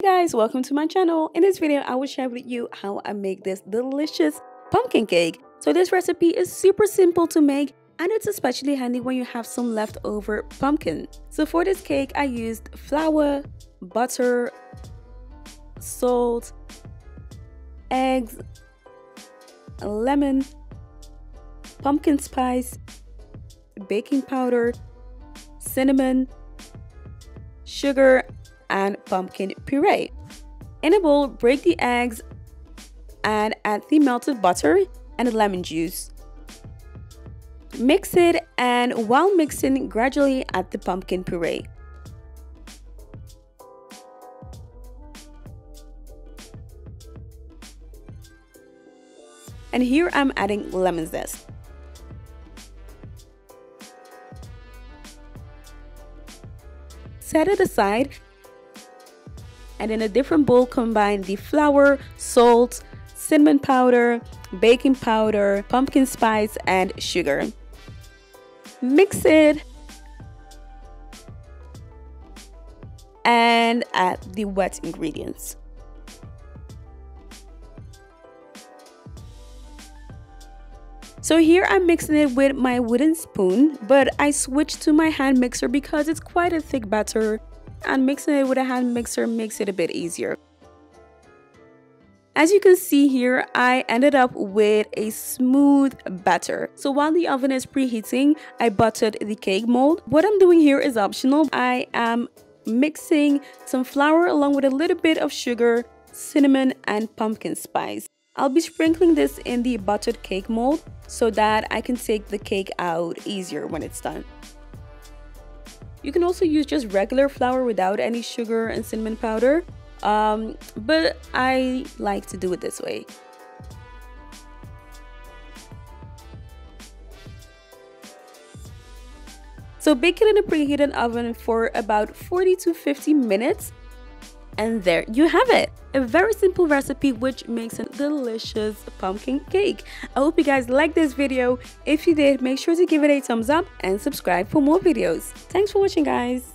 Guys, welcome to my channel. In this video I will share with you how I make this delicious pumpkin cake. So this recipe is super simple to make and it's especially handy when you have some leftover pumpkin. So for this cake I used flour, butter, salt, eggs, lemon, pumpkin spice, baking powder, cinnamon, sugar, and pumpkin puree. In a bowl, break the eggs and add the melted butter and the lemon juice. Mix it, and while mixing, gradually add the pumpkin puree. And here I'm adding lemon zest. Set it aside, and in a different bowl combine the flour, salt, cinnamon powder, baking powder, pumpkin spice, and sugar. Mix it and add the wet ingredients. So here I'm mixing it with my wooden spoon, but I switched to my hand mixer because it's quite a thick batter and mixing it with a hand mixer makes it a bit easier. As you can see here, I ended up with a smooth batter. So while the oven is preheating, I buttered the cake mold. What I'm doing here is optional. I am mixing some flour along with a little bit of sugar, cinnamon, and pumpkin spice. I'll be sprinkling this in the buttered cake mold so that I can take the cake out easier when it's done. You can also use just regular flour without any sugar and cinnamon powder, but I like to do it this way. So bake it in a preheated oven for about 40 to 50 minutes. And there you have it, a very simple recipe which makes a delicious pumpkin cake. I hope you guys liked this video. If you did, make sure to give it a thumbs up and subscribe for more videos. Thanks for watching, guys.